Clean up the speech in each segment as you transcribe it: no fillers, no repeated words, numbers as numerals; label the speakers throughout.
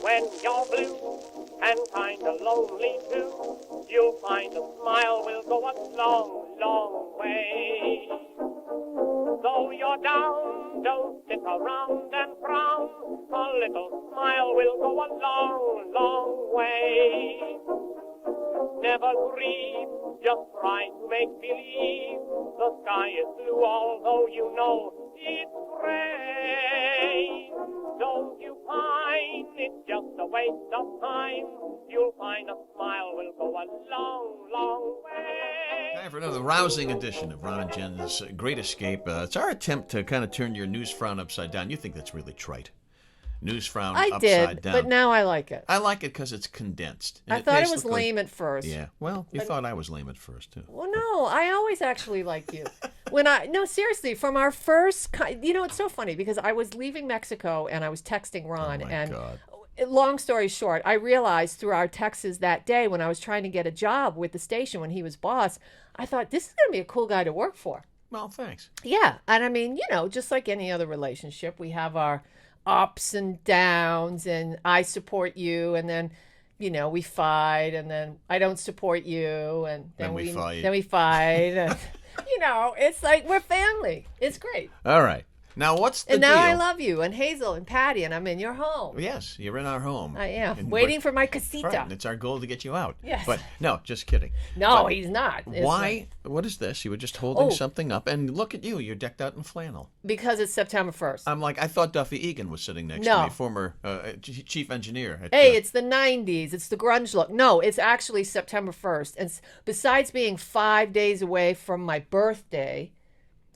Speaker 1: When you're blue and kinda lonely too, you'll find a smile will go a long, long way. Though you're down, don't sit around and frown. A little smile will go a long, long way. Never grieve, just try to make believe the sky is blue, although you know it's gray. Don't you find it's just a waste of time? You'll find a smile will go a long, long way.
Speaker 2: Time for another rousing edition of Ron and Jen's Great Escape. It's our attempt to kind of turn your news frown upside down. You think that's really trite. News frown upside down.
Speaker 3: But now I like it.
Speaker 2: I like it because it's condensed.
Speaker 3: I thought it was lame at first.
Speaker 2: Yeah, well, you thought I was lame at first, too.
Speaker 3: Well, no, I always actually like you. No, seriously, from our first, it's so funny because I was leaving Mexico and I was texting Ron.
Speaker 2: Oh, my
Speaker 3: and
Speaker 2: God.
Speaker 3: Long story short, I realized through our texts that day when I was trying to get a job with the station when he was boss, I thought, this is going to be a cool guy to work for.
Speaker 2: Well, thanks.
Speaker 3: Yeah, and I mean, just like any other relationship, we have our ups and downs, and I support you, and then we fight, and then I don't support you, and then we fight. And, it's like we're family. It's great.
Speaker 2: All right. Now, what's the
Speaker 3: deal? And now I
Speaker 2: deal?
Speaker 3: love you, and Hazel, and Patty, and I'm in your home.
Speaker 2: Yes, you're in our home.
Speaker 3: I am. Waiting for my casita.
Speaker 2: Right, and it's our goal to get you out.
Speaker 3: Yes.
Speaker 2: But, no, just kidding.
Speaker 3: No, he's not.
Speaker 2: Why? What is this? You were just holding something up, and look at you. You're decked out in flannel.
Speaker 3: Because it's September 1st.
Speaker 2: I'm like, I thought Duffy Egan was sitting next to me, former chief engineer.
Speaker 3: It's the 90s. It's the grunge look. No, it's actually September 1st. And besides being 5 days away from my birthday,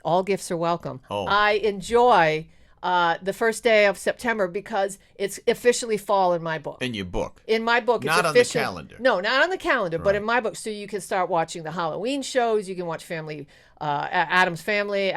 Speaker 3: all gifts are welcome. I enjoy the first day of September because it's officially fall in my book.
Speaker 2: In your book?
Speaker 3: In my book.
Speaker 2: Not
Speaker 3: it's
Speaker 2: on the calendar.
Speaker 3: No, not on the calendar, but
Speaker 2: Right.
Speaker 3: in my book. So you can start watching the Halloween shows. You can watch Addams Family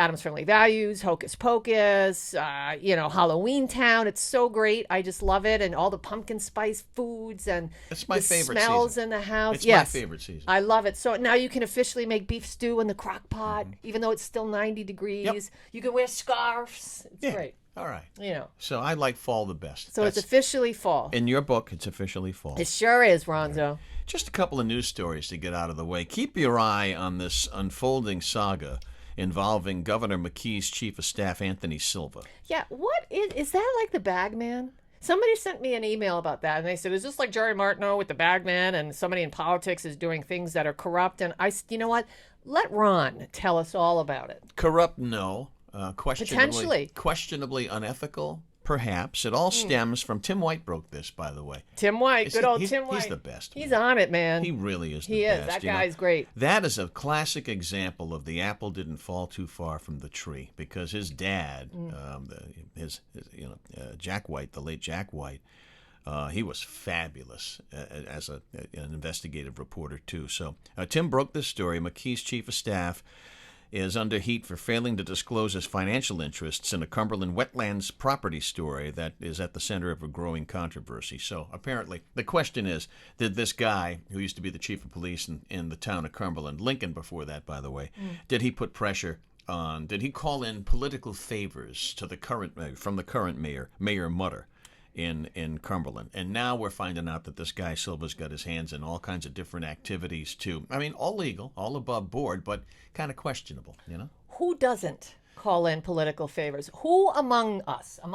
Speaker 3: Values, Hocus Pocus, Halloween Town. It's so great. I just love it. And all the pumpkin spice foods and
Speaker 2: That's my favorite
Speaker 3: smells
Speaker 2: season.
Speaker 3: in the house.
Speaker 2: It's
Speaker 3: yes.
Speaker 2: my favorite season.
Speaker 3: I love it. So now you can officially make beef stew in the crock pot, even though it's still 90 degrees.
Speaker 2: Yep.
Speaker 3: You can wear scarves. It's great.
Speaker 2: All right.
Speaker 3: You know.
Speaker 2: So I like fall the best.
Speaker 3: So it's officially fall.
Speaker 2: In your book, it's officially fall.
Speaker 3: It sure is, Ronzo.
Speaker 2: Just a couple of news stories to get out of the way. Keep your eye on this unfolding saga involving Governor McKee's chief of staff, Anthony Silva.
Speaker 3: Yeah, what is that like the bag man? Somebody sent me an email about that, and they said, is this like Jerry Martineau with the bag man, and somebody in politics is doing things that are corrupt? And I said, you know what? Let Ron tell us all about it.
Speaker 2: Corrupt, no.
Speaker 3: Potentially.
Speaker 2: Questionably unethical, perhaps. It all stems from Tim White broke this, by the way.
Speaker 3: Tim White, good old Tim White.
Speaker 2: He's the best.
Speaker 3: He's on it, man.
Speaker 2: He really is the
Speaker 3: He
Speaker 2: best.
Speaker 3: is. That guy's great.
Speaker 2: That is a classic example of the apple didn't fall too far from the tree, because his dad, Jack White, the late Jack White, he was fabulous as an investigative reporter, too. So Tim broke this story. McKee's chief of staff is under heat for failing to disclose his financial interests in a Cumberland wetlands property story that is at the center of a growing controversy. So apparently, the question is, did this guy, who used to be the chief of police in the town of Cumberland, Lincoln before that, by the way, did he put pressure on, did he call in political favors to the current from the current mayor, Mayor Mutter, in Cumberland? And now we're finding out that this guy Silva's got his hands in all kinds of different activities too. I mean, all legal, all above board, but kind of questionable, you know?
Speaker 3: Who doesn't call in political favors? Who among us, who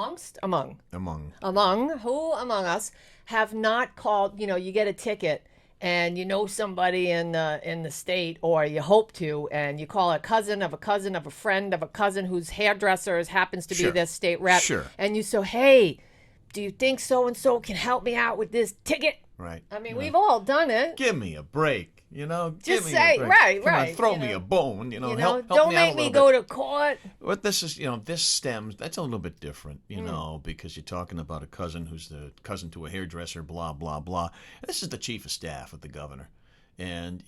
Speaker 3: among us have not called, you get a ticket and you know somebody in the state, or you hope to, and you call a cousin of a cousin of a friend of a cousin whose hairdresser happens to be this state rep.
Speaker 2: Sure.
Speaker 3: And you say, hey, do you think so-and-so can help me out with this ticket?
Speaker 2: Right.
Speaker 3: I mean, we've all done it.
Speaker 2: Give me a break,
Speaker 3: Just say, right.
Speaker 2: Come on, throw me a bone, help
Speaker 3: don't
Speaker 2: me out
Speaker 3: make me go to court.
Speaker 2: What this is, this stems, that's a little bit different, because you're talking about a cousin who's the cousin to a hairdresser, blah, blah, blah. This is the chief of staff of the governor. And,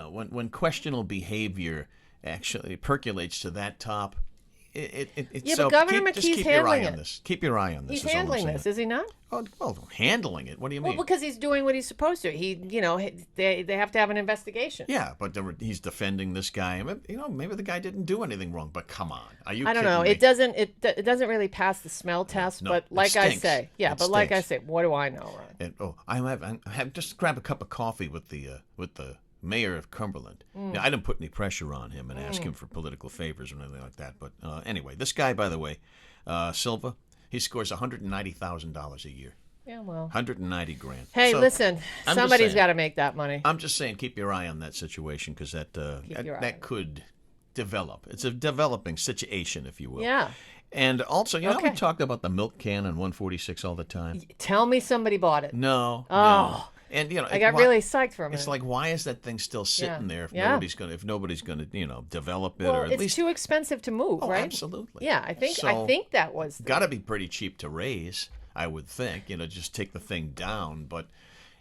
Speaker 2: when questionable behavior actually percolates to that top,
Speaker 3: Yeah,
Speaker 2: so
Speaker 3: but Governor
Speaker 2: just
Speaker 3: McKee's
Speaker 2: keep your eye
Speaker 3: handling
Speaker 2: on
Speaker 3: it.
Speaker 2: this. Keep your eye on this.
Speaker 3: He's
Speaker 2: is all I'm
Speaker 3: handling
Speaker 2: saying.
Speaker 3: this, is he not?
Speaker 2: Well, handling it. What do you mean?
Speaker 3: Well, because he's doing what he's supposed to. They have to have an investigation.
Speaker 2: Yeah, but he's defending this guy. Maybe the guy didn't do anything wrong. But come on, are you?
Speaker 3: I don't
Speaker 2: kidding
Speaker 3: know.
Speaker 2: me?
Speaker 3: It doesn't really pass the smell test.
Speaker 2: No,
Speaker 3: but
Speaker 2: it
Speaker 3: like I
Speaker 2: stinks.
Speaker 3: say, yeah.
Speaker 2: It
Speaker 3: But like I
Speaker 2: stinks.
Speaker 3: say, what do I know, Ron?
Speaker 2: And I have just grab a cup of coffee with the mayor of Cumberland. Now, I didn't put any pressure on him and ask him for political favors or anything like that. But anyway, this guy, by the way, Silva, he scores $190,000 a year.
Speaker 3: Yeah, well.
Speaker 2: 190 grand.
Speaker 3: Hey,
Speaker 2: So,
Speaker 3: listen,
Speaker 2: I'm just
Speaker 3: somebody's
Speaker 2: saying.
Speaker 3: got to make that money.
Speaker 2: I'm just saying, keep your eye on that situation because
Speaker 3: your eye on
Speaker 2: that
Speaker 3: it.
Speaker 2: could develop. It's a developing situation, if you will.
Speaker 3: Yeah.
Speaker 2: And also, you know, how we
Speaker 3: Okay.
Speaker 2: talked about the milk can on 146 all the time.
Speaker 3: Tell me somebody bought it.
Speaker 2: No.
Speaker 3: Oh.
Speaker 2: No. And I
Speaker 3: got really psyched for a minute.
Speaker 2: It's like, why is that thing still sitting there if
Speaker 3: Yeah.
Speaker 2: nobody's gonna develop it
Speaker 3: well,
Speaker 2: or at
Speaker 3: it's
Speaker 2: least
Speaker 3: too expensive to move,
Speaker 2: Oh,
Speaker 3: right?
Speaker 2: absolutely.
Speaker 3: Yeah, I think
Speaker 2: So,
Speaker 3: that was
Speaker 2: got to be pretty cheap to raise, I would think. Just take the thing down, but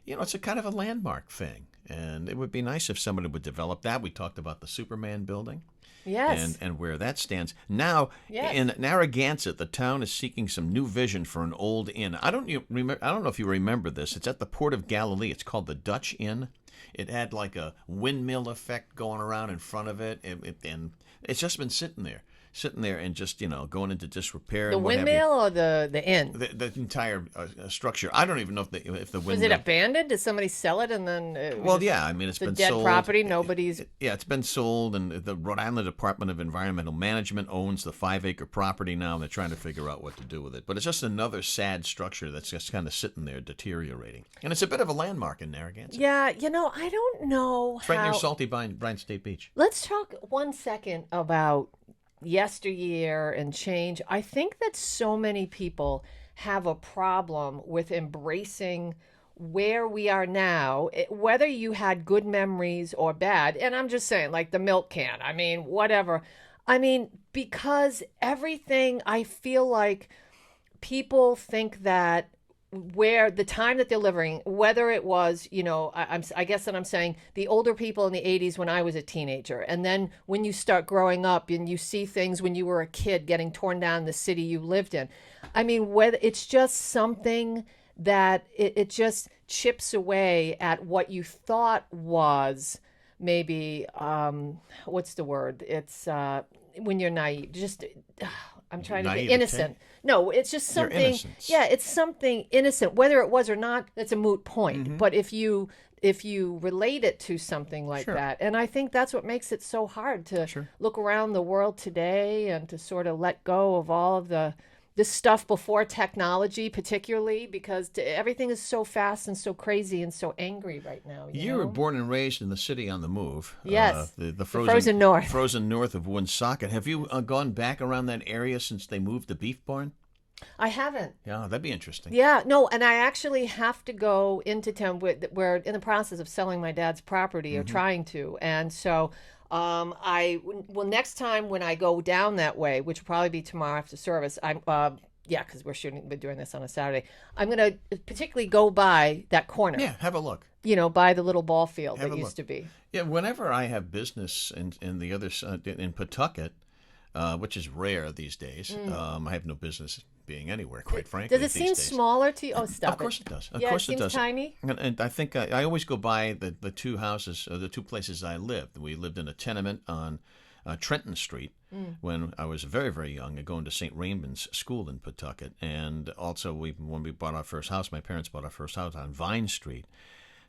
Speaker 2: it's a kind of a landmark thing, and it would be nice if somebody would develop that. We talked about the Superman building.
Speaker 3: yes.
Speaker 2: And where that stands. Now,
Speaker 3: Yes.
Speaker 2: in Narragansett, the town is seeking some new vision for an old inn. I don't know if you remember this. It's at the Port of Galilee. It's called the Dutch Inn. It had like a windmill effect going around in front of it, and it's just been sitting there and just going into disrepair.
Speaker 3: the
Speaker 2: and what have you.
Speaker 3: windmill or the inn?
Speaker 2: The entire structure. I don't even know if the windmill.
Speaker 3: Was it abandoned? Did somebody sell it and then?
Speaker 2: Well, yeah. I mean, it's
Speaker 3: the
Speaker 2: been
Speaker 3: dead
Speaker 2: sold.
Speaker 3: property. Nobody's.
Speaker 2: Yeah, it's been sold, and the Rhode Island Department of Environmental Management owns the 5-acre property now, and they're trying to figure out what to do with it. But it's just another sad structure that's just kind of sitting there deteriorating. And it's a bit of a landmark in Narragansett.
Speaker 3: Yeah, I don't know
Speaker 2: It's right
Speaker 3: how.
Speaker 2: near Salty Bryan State Beach.
Speaker 3: Let's talk 1 second about yesteryear and change. I think that so many people have a problem with embracing where we are now, whether you had good memories or bad. And I'm just saying, like the milk can, I mean, whatever. I mean, because everything, I feel like people think that where the time that they're living, whether it was, I guess that I'm saying the older people in the 80s when I was a teenager, and then when you start growing up and you see things when you were a kid getting torn down in the city you lived in. I mean, whether it's just something that it just chips away at what you thought was maybe, what's the word? It's when you're naive, just, I'm trying to be
Speaker 2: Naivete?
Speaker 3: innocent. No, it's just
Speaker 2: Your
Speaker 3: something.
Speaker 2: innocence.
Speaker 3: Yeah, it's something innocent. Whether it was or not, that's a moot point.
Speaker 2: Mm-hmm.
Speaker 3: But if you relate it to something like
Speaker 2: Sure.
Speaker 3: that, and I think that's what makes it so hard to
Speaker 2: Sure.
Speaker 3: look around the world today and to sort of let go of all of this stuff before technology, particularly because everything is so fast and so crazy and so angry right now.
Speaker 2: You were born and raised in the city on the move.
Speaker 3: Yes.
Speaker 2: The
Speaker 3: frozen north.
Speaker 2: Frozen north of Woonsocket. Have you gone back around that area since they moved the beef barn?
Speaker 3: I haven't.
Speaker 2: Yeah, that'd be interesting.
Speaker 3: Yeah, no, and I actually have to go into town. We're in the process of selling my dad's property, or trying to, and so next time when I go down that way, which will probably be tomorrow after service, because we're doing this on a Saturday. I'm gonna particularly go by that corner.
Speaker 2: Yeah, have a look.
Speaker 3: By the little ball field
Speaker 2: Have
Speaker 3: that
Speaker 2: a
Speaker 3: used to
Speaker 2: look.
Speaker 3: be.
Speaker 2: Yeah, whenever I have business in the other in Pawtucket, which is rare these days, I have no business being anywhere, quite frankly.
Speaker 3: Does it
Speaker 2: these
Speaker 3: seem
Speaker 2: days.
Speaker 3: smaller to you? Oh, stop
Speaker 2: Of course it does. Of
Speaker 3: Yeah,
Speaker 2: course
Speaker 3: it seems
Speaker 2: does.
Speaker 3: tiny.
Speaker 2: And I think I always go by the two houses, the two places I lived. We lived in a tenement on Trenton Street when I was very, very young, going to St. Raymond's School in Pawtucket. And also, when we bought our first house, my parents bought our first house on Vine Street.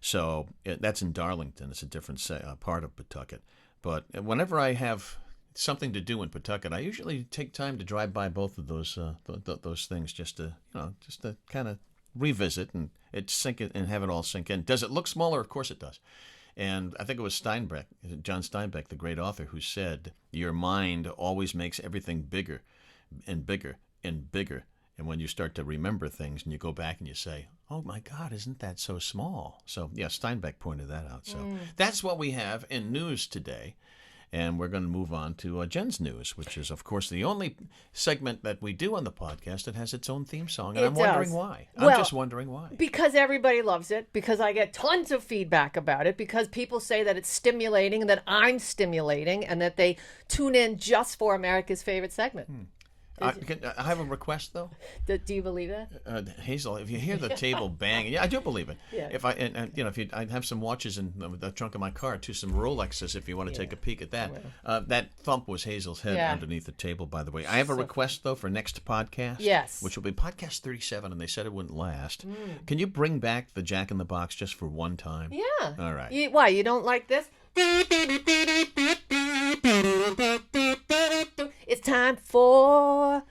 Speaker 2: So that's in Darlington. It's a different part of Pawtucket. But whenever I have something to do in Pawtucket, I usually take time to drive by both of those things just to kind of revisit and sink it and have it all sink in. Does it look smaller? Of course it does. And I think it was John Steinbeck, the great author, who said, "Your mind always makes everything bigger and bigger and bigger. And when you start to remember things and you go back and you say, oh my God, isn't that so small?" So yeah, Steinbeck pointed that out. So that's what we have in news today. And we're going to move on to Jen's News, which is, of course, the only segment that we do on the podcast that has its own theme song. And I'm wondering why. I'm just wondering why.
Speaker 3: Because everybody loves it, because I get tons of feedback about it, because people say that it's stimulating and that I'm stimulating and that they tune in just for America's favorite segment.
Speaker 2: I have a request, though.
Speaker 3: Do you believe that?
Speaker 2: Hazel, if you hear the table banging, yeah, I do believe it.
Speaker 3: Yeah.
Speaker 2: If I have some watches in the trunk of my car too, some Rolexes. If you want to take a peek at that, that thump was Hazel's head underneath the table. By the way, I have a request though for next podcast.
Speaker 3: Yes.
Speaker 2: Which will be podcast 37, and they said it wouldn't last. Can you bring back the Jack in the Box just for one time?
Speaker 3: Yeah.
Speaker 2: All right.
Speaker 3: Why you don't like this? It's time for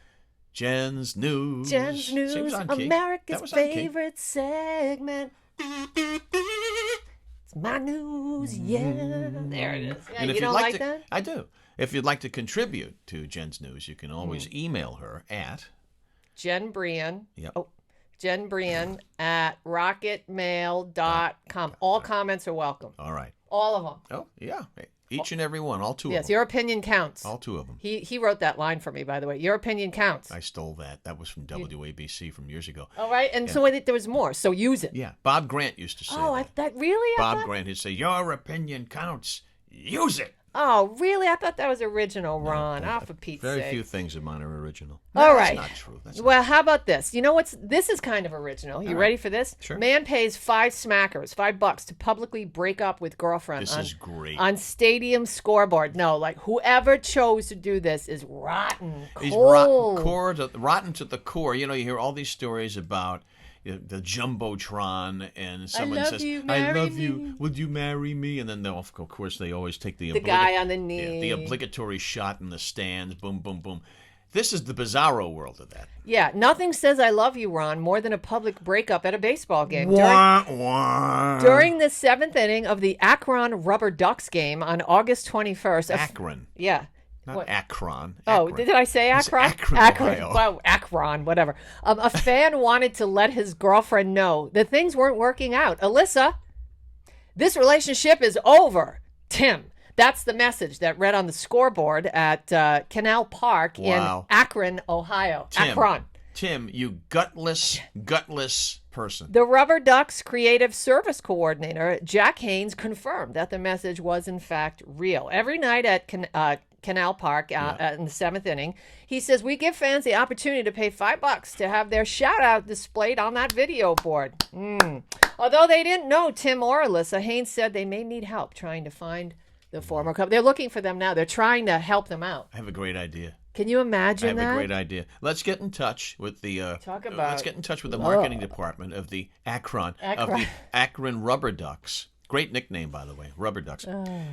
Speaker 2: Jen's News.
Speaker 3: Jen's News,
Speaker 2: She was on key.
Speaker 3: America's favorite segment. It's my news, yeah. There it is. Yeah,
Speaker 2: And if
Speaker 3: you don't like that?
Speaker 2: I do. If you'd like to contribute to Jen's News, you can always email her at
Speaker 3: Jen Brian.
Speaker 2: Yep.
Speaker 3: Oh, Jen Brian at rocketmail.com. All comments are welcome.
Speaker 2: All right.
Speaker 3: All of them.
Speaker 2: Oh, yeah. Each and every one. All two of
Speaker 3: Yes,
Speaker 2: them.
Speaker 3: your opinion counts.
Speaker 2: All two of them.
Speaker 3: He wrote that line for me, by the way. Your opinion counts.
Speaker 2: I stole that. That was from WABC from years ago.
Speaker 3: All right, and so there was more. So use it.
Speaker 2: Yeah. Bob Grant used to say that.
Speaker 3: Really?
Speaker 2: Bob Grant would say, your opinion counts. Use it.
Speaker 3: Oh, really? I thought that was original, Ron. For Pete's sake.
Speaker 2: Very few things of mine are original.
Speaker 3: All right.
Speaker 2: That's not true.
Speaker 3: Well, how about this? You know this is kind of original. You ready for this?
Speaker 2: Sure.
Speaker 3: Man pays $5 to publicly break up with girlfriend.
Speaker 2: This is great.
Speaker 3: On stadium scoreboard. No, like whoever chose to do this is rotten.
Speaker 2: He's
Speaker 3: Cold.
Speaker 2: rotten to the core. You know, you hear all these stories about the Jumbotron, and someone says, I love you, would you marry me? And then, of course, they always take the
Speaker 3: guy on the knee.
Speaker 2: the obligatory shot in the stands, boom, boom, boom. This is the bizarro world of that.
Speaker 3: Yeah, nothing says I love you, Ron, more than a public breakup at a baseball game. During the seventh inning of the Akron Rubber Ducks game on August 21st.
Speaker 2: Akron.
Speaker 3: Yeah.
Speaker 2: Not Akron.
Speaker 3: Oh, did I say Akron?
Speaker 2: It's Akron, Ohio.
Speaker 3: Well, Akron, whatever. A fan wanted to let his girlfriend know that things weren't working out. Alyssa, this relationship is over. Tim. That's the message that read on the scoreboard at Canal Park in Akron, Ohio. Akron.
Speaker 2: Tim, you gutless person.
Speaker 3: The Rubber Ducks creative service coordinator, Jack Haynes, confirmed that the message was in fact real. Every night at Canal Park in the seventh inning, he says, we give fans the opportunity to pay $5 to have their shout out displayed on that video board. Although they didn't know Tim or Alyssa, Haynes said they may need help trying to find the former couple. They're looking for them now. They're trying to help them out.
Speaker 2: I have a great idea.
Speaker 3: Can you imagine that?
Speaker 2: I have a great idea. Let's get in touch with the
Speaker 3: the
Speaker 2: marketing department of the Akron. Of the Akron Rubber Ducks. Great nickname, by the way, Rubber Ducks.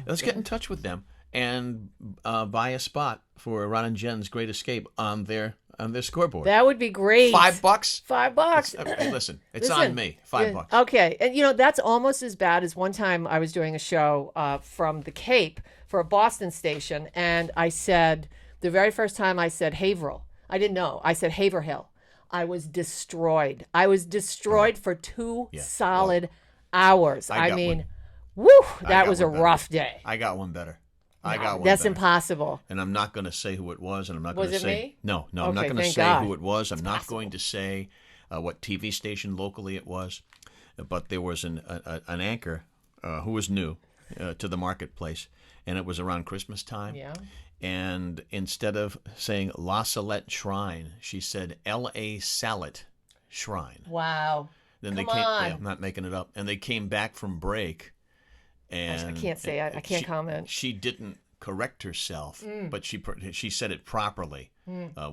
Speaker 2: Let's get in touch with them and buy a spot for Ron and Jen's Great Escape on their scoreboard.
Speaker 3: That would be great.
Speaker 2: $5?
Speaker 3: $5.
Speaker 2: Listen, it's on me. $5.
Speaker 3: Okay. And, that's almost as bad as one time I was doing a show from the Cape for a Boston station, and I said, the very first time I said Haverhill. I didn't know. I said Haverhill. I was destroyed. For 2 solid hours. I mean, that was a rough day.
Speaker 2: I got one better. I got one.
Speaker 3: That's
Speaker 2: better.
Speaker 3: Impossible.
Speaker 2: And I'm not going to say who it was, and I'm not going to say.
Speaker 3: Was it me?
Speaker 2: No, I'm not going to say who it was. I'm not going to say what TV station locally it was. But there was an anchor who was new to the marketplace, and it was around Christmas time.
Speaker 3: Yeah.
Speaker 2: And instead of saying La Salette Shrine, she said L.A. Salette Shrine.
Speaker 3: Wow.
Speaker 2: Then
Speaker 3: Come on.
Speaker 2: I'm not making it up. And they came back from break. And
Speaker 3: I can't say. I can't comment.
Speaker 2: She didn't correct herself, but she said it properly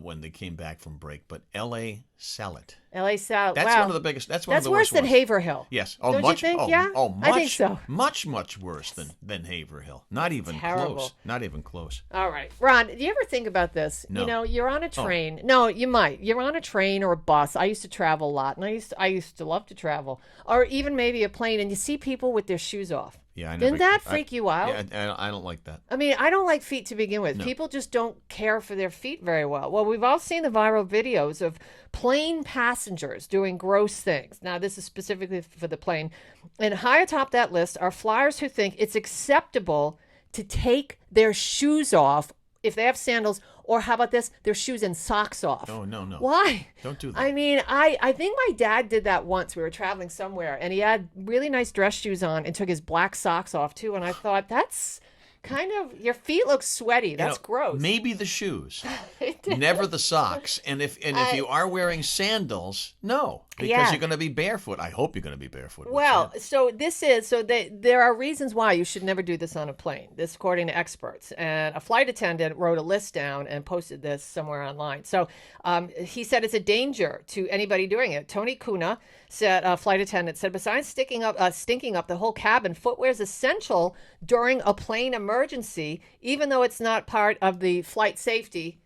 Speaker 2: when they came back from break. But L.A. Salad.
Speaker 3: L.A. Salad.
Speaker 2: That's one of the biggest. That's one of the worst
Speaker 3: worse than Haverhill.
Speaker 2: Yes.
Speaker 3: Oh, don't
Speaker 2: much.
Speaker 3: You think?
Speaker 2: Oh,
Speaker 3: yeah.
Speaker 2: Oh, much.
Speaker 3: I think so.
Speaker 2: Much worse than Haverhill. Not even
Speaker 3: Terrible.
Speaker 2: close. Not even close.
Speaker 3: All right, Ron. Do you ever think about this?
Speaker 2: No.
Speaker 3: You're on a train. No, you might. You're on a train or a bus. I used to travel a lot, and I used to love to travel, or even maybe a plane, and you see people with their shoes off.
Speaker 2: Yeah,
Speaker 3: Didn't that freak you out?
Speaker 2: Yeah, I don't like that.
Speaker 3: I mean, I don't like feet to begin with.
Speaker 2: No.
Speaker 3: People just don't care for their feet very well. Well, we've all seen the viral videos of plane passengers doing gross things. Now, this is specifically for the plane. And high atop that list are flyers who think it's acceptable to take their shoes off if they have sandals, or how about this, their shoes and socks off.
Speaker 2: Oh, no.
Speaker 3: Why?
Speaker 2: Don't do that.
Speaker 3: I mean, I think my dad did that once. We were traveling somewhere, and he had really nice dress shoes on and took his black socks off, too. And I thought, that's kind of, your feet look sweaty. That's gross.
Speaker 2: Maybe the shoes, never the socks. And if you are wearing sandals, no, because you're going to be barefoot. I hope you're going to be barefoot.
Speaker 3: Well, there are reasons why you should never do this on a plane. This, according to experts. And a flight attendant wrote a list down and posted this somewhere online. So he said it's a danger to anybody doing it. Tony Kuna said, a flight attendant said, besides stinking up the whole cabin, footwear is essential during a plane emergency, even though it's not part of the flight safety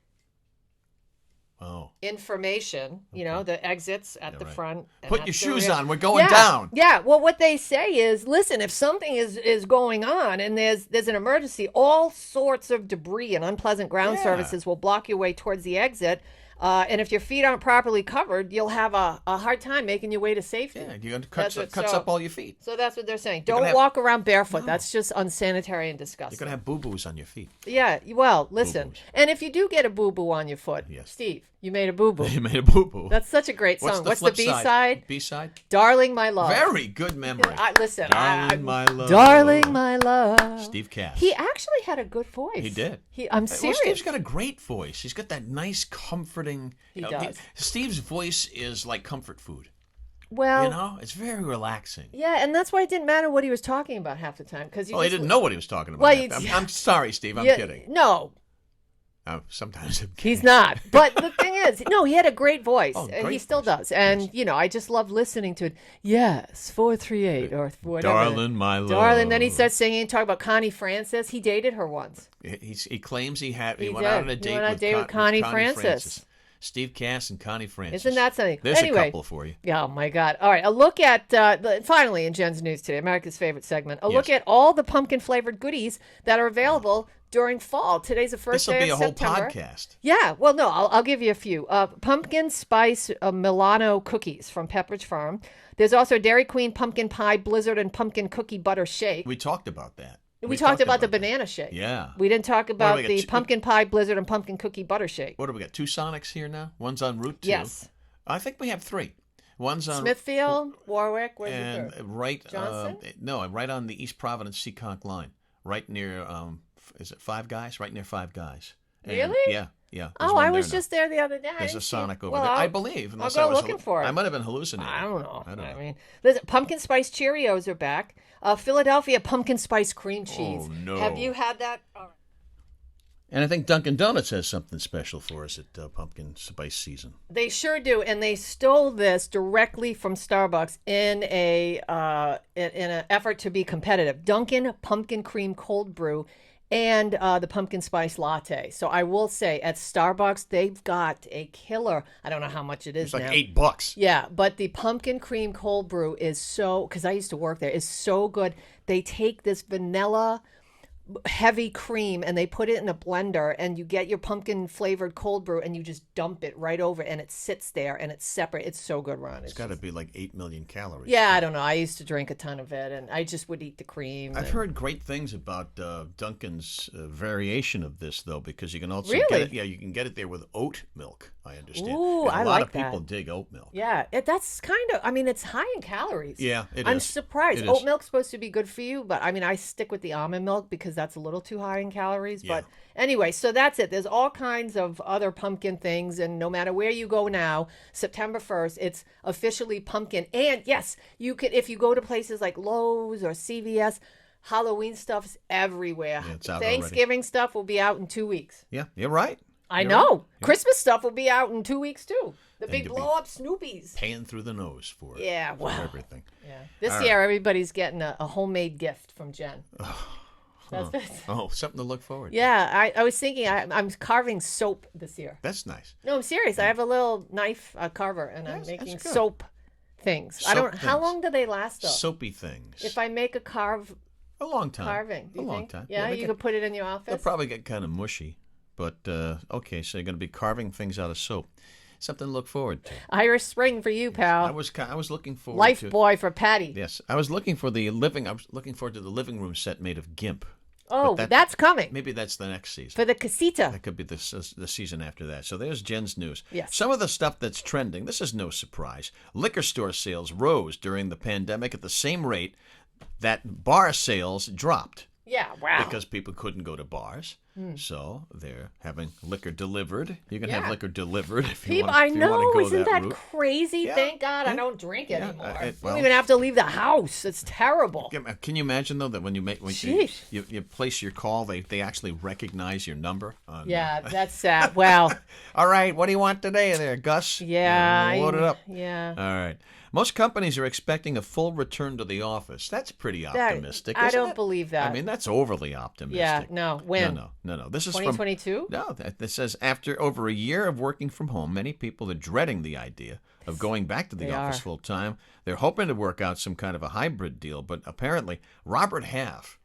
Speaker 3: information, the exits at the front.
Speaker 2: Put your shoes on. We're going down.
Speaker 3: Yeah. Well, what they say is, listen, if something is going on and there's an emergency, all sorts of debris and unpleasant ground surfaces will block your way towards the exit. And if your feet aren't properly covered, you'll have a hard time making your way to safety.
Speaker 2: Yeah, you're going to cuts up all your feet.
Speaker 3: So that's what they're saying. Don't walk around barefoot. No. That's just unsanitary and disgusting.
Speaker 2: You're going to have boo-boos on your feet.
Speaker 3: Yeah, well, listen. Boo-boos. And if you do get a boo-boo on your foot, Steve, you made a boo-boo.
Speaker 2: You made a boo-boo.
Speaker 3: That's such a great song. What's the B-side?
Speaker 2: B-side?
Speaker 3: Darling, My Love.
Speaker 2: Very good memory.
Speaker 3: Darling,
Speaker 2: My Love.
Speaker 3: Darling, My Love.
Speaker 2: Steve Cass.
Speaker 3: He actually had a good voice.
Speaker 2: He did.
Speaker 3: I'm serious.
Speaker 2: Well, Steve's got a great voice. He's got that nice, comforting...
Speaker 3: He does.
Speaker 2: Steve's voice is like comfort food.
Speaker 3: Well...
Speaker 2: it's very relaxing.
Speaker 3: Yeah, and that's why it didn't matter what he was talking about half the time. He
Speaker 2: didn't know what he was talking about.
Speaker 3: Well,
Speaker 2: I'm sorry, Steve. I'm kidding.
Speaker 3: No.
Speaker 2: Sometimes I'm kidding.
Speaker 3: He's not. But the thing is, no, he had a great voice. And he still
Speaker 2: voice.
Speaker 3: does. And, I just love listening to it. Yes, 438 or whatever.
Speaker 2: Darling, my love.
Speaker 3: Darling. Then he starts singing and talking about Connie Francis. He dated her once.
Speaker 2: He claims he went
Speaker 3: did.
Speaker 2: out on a date with Connie Francis. Steve Cass and Connie Francis.
Speaker 3: Isn't that something?
Speaker 2: There's a couple for you.
Speaker 3: Oh, my God. All right. A look at, finally in Jen's News Today, America's favorite segment, look at all the pumpkin-flavored goodies that are available during fall. Today's the first day of September.
Speaker 2: This will be a whole podcast.
Speaker 3: Yeah. Well, no, I'll give you a few. Pumpkin spice Milano cookies from Pepperidge Farm. There's also Dairy Queen pumpkin pie blizzard and pumpkin cookie butter shake.
Speaker 2: We talked about that.
Speaker 3: We talked about the banana shake.
Speaker 2: Yeah.
Speaker 3: We didn't talk about the pumpkin pie blizzard and pumpkin cookie butter shake.
Speaker 2: What do we got? 2 Sonics here now? One's on Route 2.
Speaker 3: Yes.
Speaker 2: I think we have 3. One's on
Speaker 3: Smithfield, Warwick, where's
Speaker 2: and
Speaker 3: the third?
Speaker 2: right
Speaker 3: Johnson?
Speaker 2: Right on the East Providence Seekonk line. Right near is it Five Guys? Right near Five Guys. And,
Speaker 3: really?
Speaker 2: Yeah.
Speaker 3: Oh, I was just there the other day.
Speaker 2: There's a Sonic over there. I believe.
Speaker 3: I'll go looking for it.
Speaker 2: I might have been hallucinating.
Speaker 3: I don't know. I mean, listen, pumpkin spice Cheerios are back. Philadelphia pumpkin spice cream cheese.
Speaker 2: Oh, no.
Speaker 3: Have you had that? All right.
Speaker 2: And I think Dunkin' Donuts has something special for us at pumpkin spice season.
Speaker 3: They sure do, and they stole this directly from Starbucks in an effort to be competitive. Dunkin' pumpkin cream cold brew and the pumpkin spice latte. So I will say, at Starbucks, they've got a killer. I don't know how much it is now.
Speaker 2: It's like $8.
Speaker 3: Yeah, but the pumpkin cream cold brew is so, because I used to work there, is so good. They take this vanilla heavy cream and they put it in a blender, and you get your pumpkin flavored cold brew and you just dump it right over, and it sits there and it's separate. It's so good, Ron.
Speaker 2: It's got to be like 8 million calories.
Speaker 3: Yeah, I don't know. I used to drink a ton of it, and I just would eat the cream.
Speaker 2: I've heard great things about Dunkin's variation of this, though, because you can also
Speaker 3: really?
Speaker 2: get it. Yeah, you can get it there with oat milk, I understand.
Speaker 3: Ooh,
Speaker 2: and
Speaker 3: I like that.
Speaker 2: A lot of people dig oat milk.
Speaker 3: Yeah, that's kind of, I mean, it's high in calories.
Speaker 2: Yeah, it is.
Speaker 3: I'm surprised. Oat milk's supposed to be good for you, but I mean, I stick with the almond milk because that's a little too high in calories.
Speaker 2: Yeah.
Speaker 3: But anyway, so that's it. There's all kinds of other pumpkin things, and no matter where you go now, September 1st, it's officially pumpkin. And yes, you could, if you go to places like Lowe's or CVS, Halloween stuff's everywhere.
Speaker 2: Yeah, it's out
Speaker 3: Thanksgiving
Speaker 2: already.
Speaker 3: Stuff will be out in 2 weeks.
Speaker 2: Yeah, you're right.
Speaker 3: I know. Christmas stuff will be out in 2 weeks too. The big blow up Snoopies.
Speaker 2: Paying through the nose for it.
Speaker 3: Yeah,
Speaker 2: for
Speaker 3: wow.
Speaker 2: everything.
Speaker 3: Yeah. This year, everybody's getting a homemade gift from Jen.
Speaker 2: Oh, something to look forward to.
Speaker 3: Yeah, I was thinking I'm carving soap this year.
Speaker 2: That's nice.
Speaker 3: No, I'm serious. I have a little knife carver, and I'm making soap things. How long do they last, though?
Speaker 2: Soapy things.
Speaker 3: If I make a
Speaker 2: a long time.
Speaker 3: Carving. Do you think?
Speaker 2: Time.
Speaker 3: Yeah, you could put it in your office?
Speaker 2: They'll probably get kind of mushy. But, okay, so you're going to be carving things out of soap. Something to look forward to.
Speaker 3: Irish Spring for you, pal.
Speaker 2: I was looking forward
Speaker 3: Life Boy for Patty.
Speaker 2: Yes. I was looking forward to the living room set made of gimp.
Speaker 3: Oh, that's coming
Speaker 2: Maybe that's the next season.
Speaker 3: for the casita.
Speaker 2: That could be the season after that. So there's Jen's news.
Speaker 3: Yes.
Speaker 2: Some of the stuff that's trending, this is no surprise. Liquor store sales rose during the pandemic at the same rate that bar sales dropped.
Speaker 3: Yeah, wow.
Speaker 2: Because people couldn't go to bars. So they're having liquor delivered. You can have liquor delivered if you want to go
Speaker 3: Isn't that
Speaker 2: route.
Speaker 3: crazy?
Speaker 2: Yeah,
Speaker 3: Thank God
Speaker 2: yeah.
Speaker 3: I don't drink anymore. I
Speaker 2: well-
Speaker 3: don't even have to leave the house. It's terrible.
Speaker 2: Can you imagine, though, that when you
Speaker 3: Jeez.
Speaker 2: you place your call, they actually recognize your number?
Speaker 3: Yeah, that's sad. Well,
Speaker 2: All right, what do you want today there, Gus?
Speaker 3: yeah.
Speaker 2: Load it up.
Speaker 3: Yeah.
Speaker 2: All right. Most companies are expecting a full return to the office. That's pretty optimistic,
Speaker 3: I
Speaker 2: isn't
Speaker 3: don't
Speaker 2: it?
Speaker 3: believe that.
Speaker 2: I mean, that's overly optimistic.
Speaker 3: Yeah, no. When?
Speaker 2: No. This is
Speaker 3: 2022?
Speaker 2: No, that says after over a year of working from home, many people are dreading the idea of going back to the office full time. They're hoping to work out some kind of a hybrid deal, but apparently Robert Half,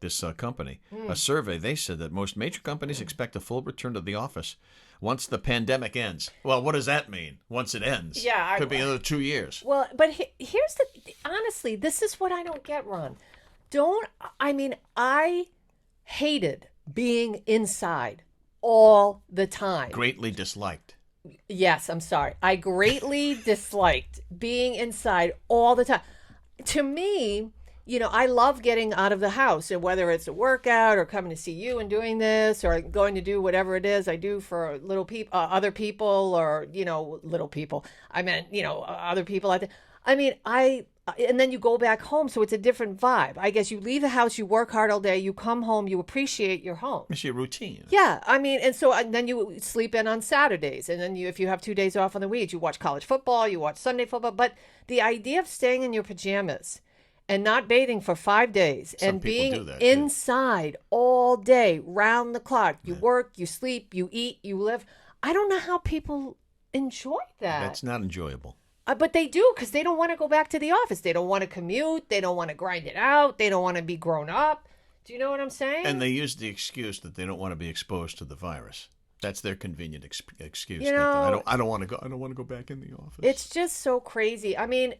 Speaker 2: this company, a survey, they said that most major companies expect a full return to the office once the pandemic ends. Well, what does that mean? Once it ends?
Speaker 3: Yeah,
Speaker 2: Could be another 2 years.
Speaker 3: Well, but here's honestly, this is what I don't get, Ron. I hated being inside all the time.
Speaker 2: Greatly disliked.
Speaker 3: Yes, I'm sorry. I greatly disliked being inside all the time. To me, I love getting out of the house, and whether it's a workout or coming to see you and doing this or going to do whatever it is I do for little people, other people, or, little people. I meant, other people. And then you go back home, so it's a different vibe. I guess you leave the house, you work hard all day, you come home, you appreciate your home.
Speaker 2: It's your routine.
Speaker 3: Yeah, and then you sleep in on Saturdays, and then if you have 2 days off on the week, you watch college football, you watch Sunday football. But the idea of staying in your pajamas and not bathing for 5 days
Speaker 2: Some
Speaker 3: and
Speaker 2: people
Speaker 3: being
Speaker 2: do that, too.
Speaker 3: inside all day, round the clock, you work, you sleep, you eat, you live. I don't know how people enjoy that.
Speaker 2: That's not enjoyable.
Speaker 3: But they do, because they don't want to go back to the office. They don't want to commute. They don't want to grind it out. They don't want to be grown up. Do you know what I'm saying?
Speaker 2: And they use the excuse that they don't want to be exposed to the virus. That's their convenient excuse.
Speaker 3: You know,
Speaker 2: I don't want to go. I don't want to go back in the office.
Speaker 3: It's just so crazy. I mean,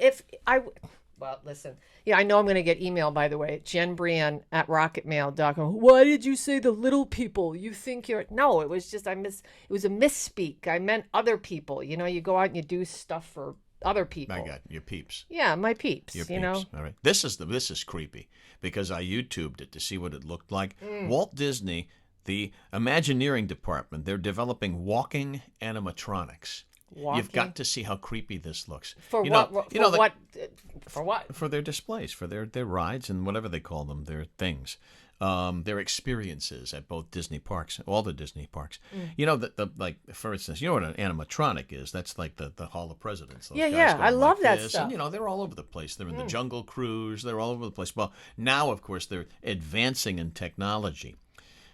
Speaker 3: well, listen. Yeah, I know I'm going to get email, by the way, jenbrian@rocketmail.com. Why did you say the little people? You think you're... No, it was just, it was a misspeak. I meant other people. You go out and you do stuff for other people.
Speaker 2: I got your peeps.
Speaker 3: Yeah, my peeps,
Speaker 2: Your peeps. All right. This is creepy because I YouTubed it to see what it looked like. Walt Disney, the Imagineering department, they're developing walking animatronics. You've got to see how creepy this looks.
Speaker 3: For what?
Speaker 2: For their displays, for their rides and whatever they call them, their things. Their experiences at both Disney parks, all the Disney parks. Like, for instance, you know what an animatronic is? That's like the Hall of Presidents. Those guys
Speaker 3: Yeah.
Speaker 2: go
Speaker 3: I
Speaker 2: like
Speaker 3: love that
Speaker 2: this,
Speaker 3: stuff.
Speaker 2: And, they're all over the place. They're in the Jungle Cruise. They're all over the place. Well, now, of course, they're advancing in technology.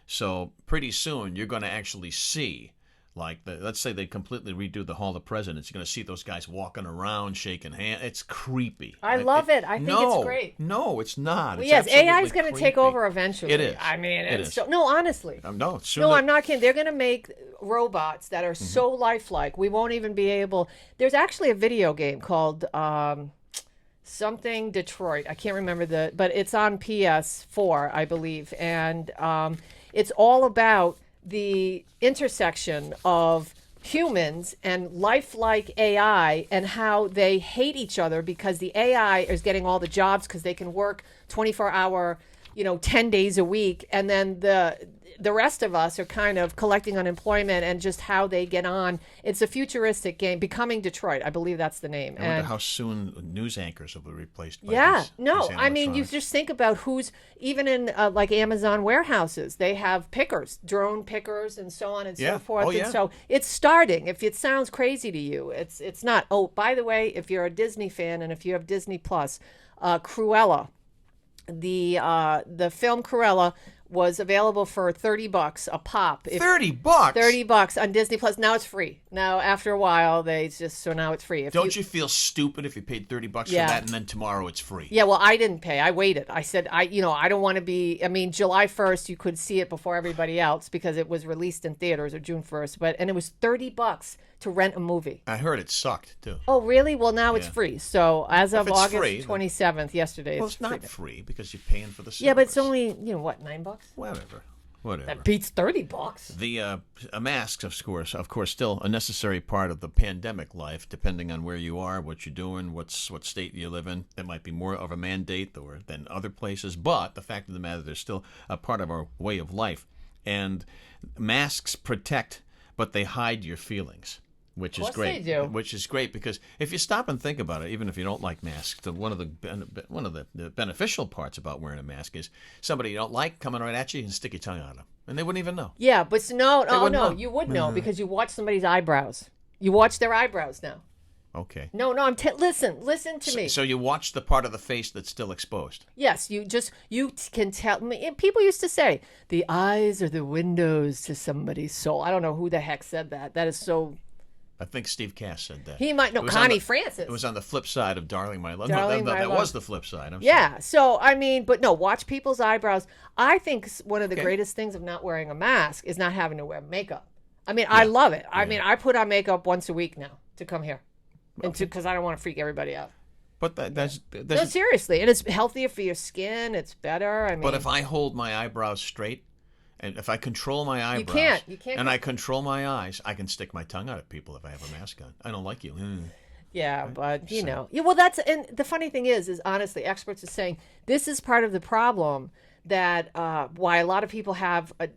Speaker 2: So pretty soon, you're going to actually see, like, let's say they completely redo the Hall of Presidents. You're going to see those guys walking around, shaking hands. It's creepy.
Speaker 3: I love it. I think it's great.
Speaker 2: No, it's not.
Speaker 3: Well,
Speaker 2: It's
Speaker 3: yes,
Speaker 2: absolutely
Speaker 3: AI is going to take
Speaker 2: creepy.
Speaker 3: over eventually.
Speaker 2: It is.
Speaker 3: I mean,
Speaker 2: It
Speaker 3: it's
Speaker 2: is.
Speaker 3: so... No, honestly.
Speaker 2: No,
Speaker 3: I'm not kidding. They're going to make robots that are so lifelike. We won't even be able... There's actually a video game called something Detroit. I can't remember but it's on PS4, I believe. And it's all about the intersection of humans and lifelike AI and how they hate each other because the AI is getting all the jobs because they can work 24-hour, 10 days a week. And then the rest of us are kind of collecting unemployment and just how they get on. It's a futuristic game, Becoming Detroit. I believe that's the name.
Speaker 2: I wonder how soon news anchors will be replaced by these
Speaker 3: you
Speaker 2: animatronics.
Speaker 3: just think about who's, even in like Amazon warehouses, they have pickers, drone pickers and so on and so forth.
Speaker 2: Oh, yeah.
Speaker 3: And so it's starting. If it sounds crazy to you, it's not. Oh, by the way, if you're a Disney fan and if you have Disney Plus, Cruella, the film Cruella was available for $30 a pop.
Speaker 2: $30?
Speaker 3: $30 on Disney Plus. Now it's free. Now, after a while, so now it's free.
Speaker 2: Don't you feel stupid if you paid $30 for
Speaker 3: Yeah.
Speaker 2: that and then tomorrow it's free?
Speaker 3: Yeah, well, I didn't pay. I waited. I said, I don't want to be. I mean, July 1st, you could see it before everybody else because it was released in theaters, or June 1st. And it was $30 to rent a movie.
Speaker 2: I heard it sucked too.
Speaker 3: Oh, really? Well, now it's
Speaker 2: Yeah.
Speaker 3: free. So as of
Speaker 2: it's
Speaker 3: August
Speaker 2: free,
Speaker 3: 27th, yesterday,
Speaker 2: Well,
Speaker 3: it's
Speaker 2: it's not
Speaker 3: free.
Speaker 2: free because you're paying for the service.
Speaker 3: Yeah, but it's only what, $9?
Speaker 2: Whatever.
Speaker 3: That beats $30.
Speaker 2: The masks, of course, still a necessary part of the pandemic life, depending on where you are, what you're doing, what state you live in. There might be more of a mandate than other places, but the fact of the matter, they're still a part of our way of life. And masks protect, but they hide your feelings, which is great.
Speaker 3: They do.
Speaker 2: Which is great because if you stop and think about it, even if you don't like masks, one of the beneficial parts about wearing a mask is somebody you don't like coming right at you and stick your tongue out them, and they wouldn't even know.
Speaker 3: Yeah, but no,
Speaker 2: wouldn't know.
Speaker 3: you would know because you watch somebody's eyebrows. You watch their eyebrows now.
Speaker 2: Okay.
Speaker 3: No, listen to me.
Speaker 2: So you watch the part of the face that's still exposed.
Speaker 3: Yes, you can tell me. And people used to say the eyes are the windows to somebody's soul. I don't know who the heck said that. That is so.
Speaker 2: I think Steve Cass said that.
Speaker 3: He might know. Connie Francis.
Speaker 2: It was on the flip side of Darling My Love.
Speaker 3: Darling
Speaker 2: No,
Speaker 3: My
Speaker 2: that
Speaker 3: Love.
Speaker 2: was the flip side. I'm
Speaker 3: Yeah. So I mean, but no, watch people's eyebrows. I think one of the
Speaker 2: Okay.
Speaker 3: greatest things of not wearing a mask is not having to wear makeup. I mean, I love it. I mean, I put on makeup once a week now to come here, because I don't want to freak everybody out.
Speaker 2: But that's
Speaker 3: No, seriously, and it's healthier for your skin. It's better. I mean,
Speaker 2: But if I hold my eyebrows straight, and if I control my eyebrows,
Speaker 3: You can't.
Speaker 2: and I control my eyes, I can stick my tongue out at people if I have a mask on. I don't like you.
Speaker 3: Yeah, but you know, yeah. Well, and the funny thing is honestly, experts are saying this is part of the problem that why a lot of people have a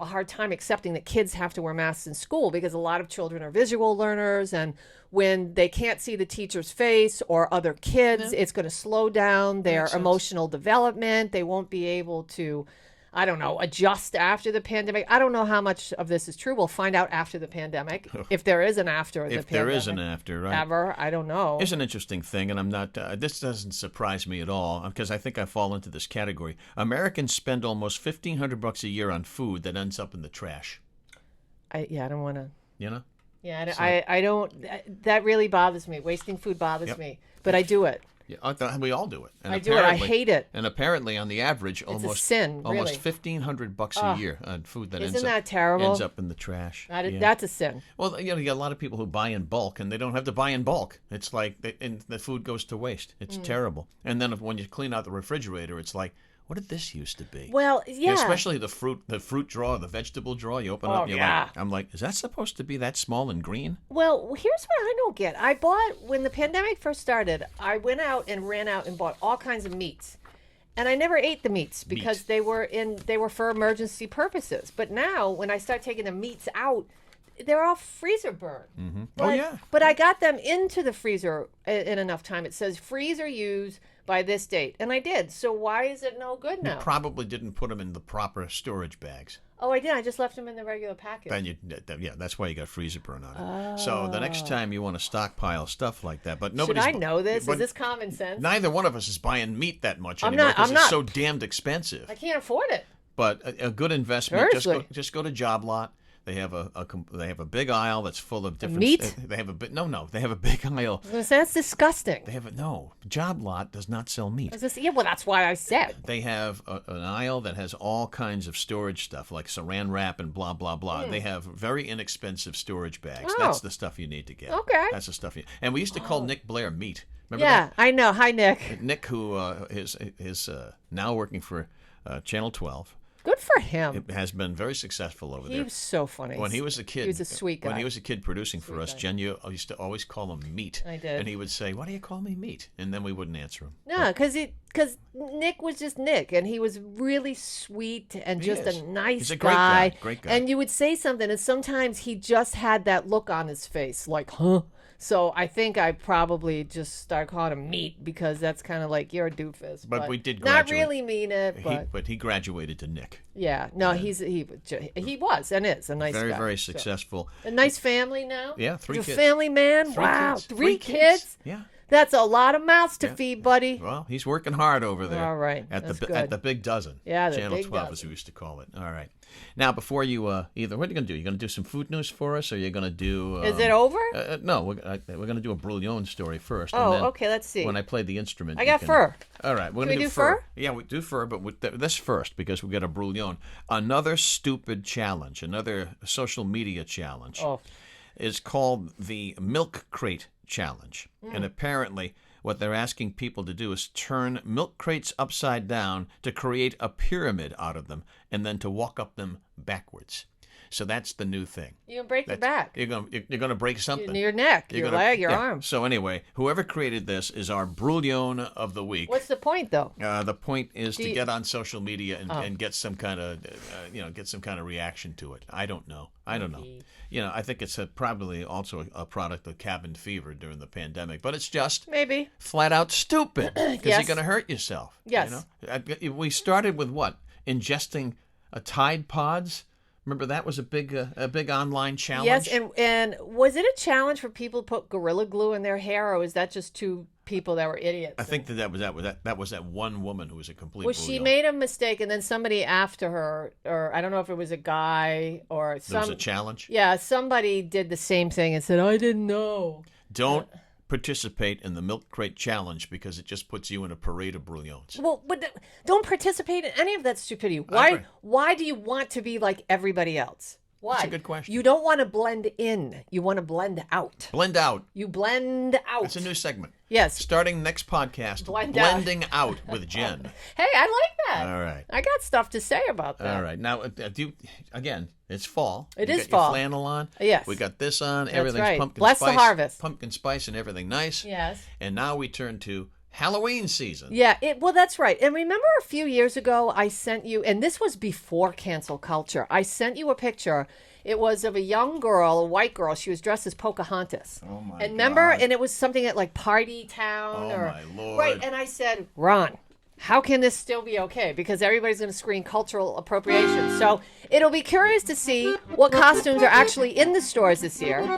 Speaker 3: hard time accepting that kids have to wear masks in school, because a lot of children are visual learners, and when they can't see the teacher's face or other kids, it's going to slow down their emotional development. They won't be able to, I don't know, adjust after the pandemic. I don't know how much of this is true. We'll find out after the pandemic, if there is an after the pandemic.
Speaker 2: If there is an after, right?
Speaker 3: Ever, I don't know.
Speaker 2: Here's an interesting thing, and I'm not. This doesn't surprise me at all, because I think I fall into this category. Americans spend almost $1,500 a year on food that ends up in the trash.
Speaker 3: I don't want to.
Speaker 2: You know?
Speaker 3: Yeah, I don't. That really bothers me. Wasting food bothers me, but I do it.
Speaker 2: Yeah, we all do it. And
Speaker 3: I do it. I hate it.
Speaker 2: And apparently, on the average,
Speaker 3: It's a sin,
Speaker 2: almost
Speaker 3: really.
Speaker 2: $1,500 a year on food that
Speaker 3: Isn't that terrible?
Speaker 2: ends up in the trash.
Speaker 3: That's a sin.
Speaker 2: Well, you got a lot of people who buy in bulk, and they don't have to buy in bulk. It's like, and the food goes to waste. It's terrible. And then when you clean out the refrigerator, it's like, what did this used to be?
Speaker 3: Well, yeah.
Speaker 2: Especially the fruit drawer, the vegetable drawer. You open up, and you're like, I'm like, is that supposed to be that small and green?
Speaker 3: Well, here's what I don't get. I bought, when the pandemic first started, I went out and ran out and bought all kinds of meats. And I never ate the meats because they were for emergency purposes. But now, when I start taking the meats out, they're all freezer burn.
Speaker 2: Mm-hmm.
Speaker 3: But, But I got them into the freezer in enough time. It says freezer use by this date, and I did. So why is it no good now?
Speaker 2: You probably didn't put them in the proper storage bags.
Speaker 3: Oh, I did. I just left them in the regular package.
Speaker 2: Then that's why you got freezer burn on it. So the next time you want to stockpile stuff like that, but nobody's.
Speaker 3: Should I know this?
Speaker 2: But
Speaker 3: is this common sense?
Speaker 2: Neither one of us is buying meat that much
Speaker 3: I'm
Speaker 2: anymore
Speaker 3: not-
Speaker 2: because
Speaker 3: I'm
Speaker 2: it's
Speaker 3: not.
Speaker 2: so damned expensive.
Speaker 3: I can't afford it.
Speaker 2: But a good investment.
Speaker 3: Seriously.
Speaker 2: Just go to Job Lot. They have a big aisle that's full of different
Speaker 3: meat?
Speaker 2: They have a bit. No. They have a big aisle.
Speaker 3: That's disgusting.
Speaker 2: They have no. Job Lot does not sell meat.
Speaker 3: Well, that's why I said.
Speaker 2: They have an aisle that has all kinds of storage stuff, like saran wrap and blah, blah, blah. They have very inexpensive storage bags.
Speaker 3: Oh.
Speaker 2: That's the stuff you need to get.
Speaker 3: Okay.
Speaker 2: That's the stuff And we used to call Nick Blair meat. Remember
Speaker 3: Yeah,
Speaker 2: that?
Speaker 3: I know. Hi, Nick.
Speaker 2: Nick, who is now working for Channel 12.
Speaker 3: Good for him.
Speaker 2: Has been very successful over
Speaker 3: He
Speaker 2: there.
Speaker 3: was so funny.
Speaker 2: When he was a kid,
Speaker 3: he was a sweet guy.
Speaker 2: When he was a kid producing for us, Jen used to always call him Meat.
Speaker 3: I did.
Speaker 2: And he would say, "Why do you call me Meat?" And then we wouldn't answer him.
Speaker 3: No, because Nick was just Nick, and he was really sweet and just a nice
Speaker 2: He's a great
Speaker 3: guy.
Speaker 2: Great guy.
Speaker 3: And you would say something, and sometimes he just had that look on his face, like, huh? So I think I probably just started calling him Meat, because that's kind of like, you're a doofus.
Speaker 2: But we did
Speaker 3: not
Speaker 2: graduate.
Speaker 3: really mean it, but
Speaker 2: He graduated to Nick.
Speaker 3: yeah, no, he was and is a nice
Speaker 2: Very,
Speaker 3: guy.
Speaker 2: very
Speaker 3: So.
Speaker 2: successful.
Speaker 3: A nice family now.
Speaker 2: Yeah, 3
Speaker 3: He's
Speaker 2: kids.
Speaker 3: a family man.
Speaker 2: Three
Speaker 3: Wow,
Speaker 2: kids.
Speaker 3: 3 kids.
Speaker 2: Yeah.
Speaker 3: That's a lot of mouths to feed, buddy.
Speaker 2: Well, he's working hard over there.
Speaker 3: All right.
Speaker 2: At
Speaker 3: That's
Speaker 2: the Big Dozen.
Speaker 3: Yeah, the
Speaker 2: Channel
Speaker 3: Big
Speaker 2: 12, as
Speaker 3: Dozen.
Speaker 2: we used to call it. All right. Now, before you either, what are you going to do? You're going to do some food news for us, or you're going to do...
Speaker 3: Is it over?
Speaker 2: No, we're going to do a brouillon story first.
Speaker 3: Oh,
Speaker 2: and then
Speaker 3: okay, let's see.
Speaker 2: When I play the instrument...
Speaker 3: I got fur.
Speaker 2: All right, we're
Speaker 3: Can
Speaker 2: going
Speaker 3: we
Speaker 2: to
Speaker 3: do fur?
Speaker 2: Yeah, we do fur, but with this first, because we got a brouillon. Another stupid challenge, another social media challenge, is called the Milk Crate Challenge. And apparently... what they're asking people to do is turn milk crates upside down to create a pyramid out of them and then to walk up them backwards. So that's the new thing.
Speaker 3: You can break your back.
Speaker 2: You're gonna break something.
Speaker 3: Your neck, your leg, your arm.
Speaker 2: So anyway, whoever created this is our brouillon of the week.
Speaker 3: What's the point, though?
Speaker 2: The point is to get on social media and get some kind of reaction to it. I don't know. I think it's probably also a product of cabin fever during the pandemic, but it's just
Speaker 3: maybe
Speaker 2: flat out stupid because you're going to hurt yourself.
Speaker 3: Yes.
Speaker 2: We started with what? Ingesting Tide Pods. Remember that was a big online challenge.
Speaker 3: Yes, and was it a challenge for people to put Gorilla Glue in their hair, or was that just two people that were idiots?
Speaker 2: I think that was that one woman who was a complete.
Speaker 3: Well, she made a mistake, and then somebody after her, or I don't know if it was a guy or some.
Speaker 2: There was a challenge.
Speaker 3: Yeah, somebody did the same thing and said, "I didn't know."
Speaker 2: Don't participate in the Milk Crate Challenge because it just puts you in a parade of brouillons.
Speaker 3: Well, but don't participate in any of that stupidity. Why do you want to be like everybody else? Why?
Speaker 2: That's a good question.
Speaker 3: You don't want to blend in. You want to blend out.
Speaker 2: Blend out.
Speaker 3: You blend out.
Speaker 2: That's a new segment.
Speaker 3: Yes.
Speaker 2: Starting next podcast, blending out with Jen.
Speaker 3: Hey, I like that.
Speaker 2: All right.
Speaker 3: I got stuff to say about that.
Speaker 2: All right. Now, again, it's fall.
Speaker 3: It
Speaker 2: is
Speaker 3: is fall.
Speaker 2: Your flannel on.
Speaker 3: Yes.
Speaker 2: We got this on.
Speaker 3: That's
Speaker 2: Everything's
Speaker 3: right.
Speaker 2: pumpkin
Speaker 3: Bless
Speaker 2: spice.
Speaker 3: the harvest.
Speaker 2: Pumpkin spice and everything nice.
Speaker 3: Yes.
Speaker 2: And now we turn to Halloween season.
Speaker 3: Yeah, well, that's right. And remember a few years ago, I sent you, and this was before cancel culture, I sent you a picture. It was of a young girl, a white girl. She was dressed as Pocahontas.
Speaker 2: Oh, my
Speaker 3: And remember,
Speaker 2: God.
Speaker 3: and it was something at like Party Town.
Speaker 2: Oh, my Lord.
Speaker 3: Right, and I said, Ron, how can this still be okay? Because everybody's going to screen cultural appropriation. So it'll be curious to see what costumes are actually in the stores this year.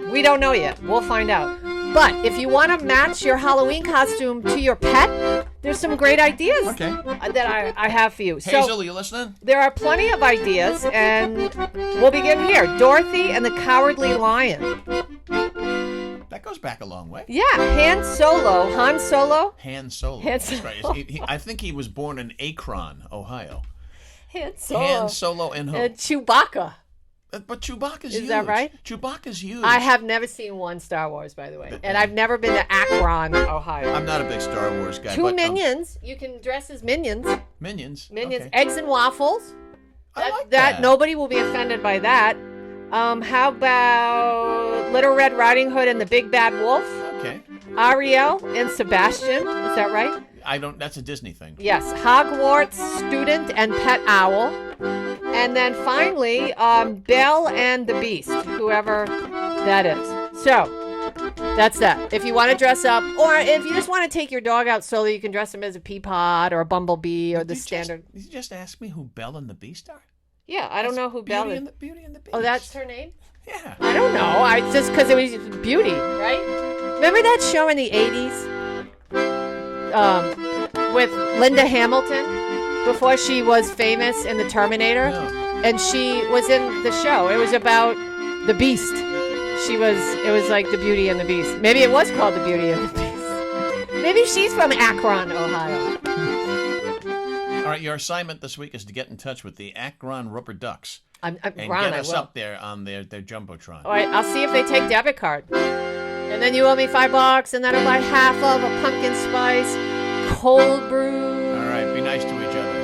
Speaker 3: We don't know yet. We'll find out. But if you want to match your Halloween costume to your pet, there's some great ideas that I have for you.
Speaker 2: Hazel, are you listening?
Speaker 3: There are plenty of ideas, and we'll begin here. Dorothy and the Cowardly Lion.
Speaker 2: That goes back a long way.
Speaker 3: Yeah, Han Solo.
Speaker 2: Han Solo.
Speaker 3: Han
Speaker 2: That's
Speaker 3: Solo.
Speaker 2: right. I think he was born in Akron, Ohio.
Speaker 3: Han Solo.
Speaker 2: Han Solo and who?
Speaker 3: And Chewbacca.
Speaker 2: But Chewbacca's huge.
Speaker 3: Is that right?
Speaker 2: Chewbacca's huge.
Speaker 3: I have never seen one Star Wars, by the way. And I've never been to Akron, Ohio.
Speaker 2: I'm not a big Star Wars guy.
Speaker 3: Two Minions. You can dress as Minions.
Speaker 2: Minions.
Speaker 3: Minions.
Speaker 2: Okay.
Speaker 3: Eggs and waffles.
Speaker 2: I like that.
Speaker 3: Nobody will be offended by that. How about Little Red Riding Hood and the Big Bad Wolf?
Speaker 2: Okay.
Speaker 3: Ariel and Sebastian. Is that right?
Speaker 2: That's a Disney thing.
Speaker 3: Yes. Hogwarts student and pet owl. And then finally, Belle and the Beast, whoever that is. So, that's that. If you want to dress up, or if you just want to take your dog out slowly, you can dress him as a peapod or a bumblebee or the standard.
Speaker 2: Did you just ask me who Belle and the Beast are?
Speaker 3: Yeah, I don't know who Belle is.
Speaker 2: Beauty and the Beast.
Speaker 3: Oh, that's her name?
Speaker 2: Yeah.
Speaker 3: I don't know. Just because it was Beauty, right? Remember that show in the 80s? With Linda Hamilton? Before she was famous in The Terminator?
Speaker 2: No.
Speaker 3: And she was in the show. It was about the Beast. It was like the Beauty and the Beast. Maybe it was called the Beauty and the Beast. Maybe she's from Akron, Ohio.
Speaker 2: All right, your assignment this week is to get in touch with the Akron Rubber Ducks.
Speaker 3: And
Speaker 2: get us up there on their Jumbotron.
Speaker 3: All right, I'll see if they take debit card. And then you owe me $5, and that'll buy half of a pumpkin spice cold brew.
Speaker 2: All right, be nice to each other.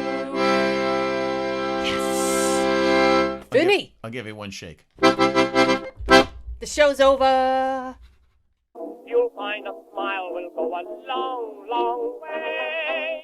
Speaker 3: Yes. Vinny.
Speaker 2: I'll give you one shake.
Speaker 3: The show's over.
Speaker 1: You'll find a smile will go a long, long way.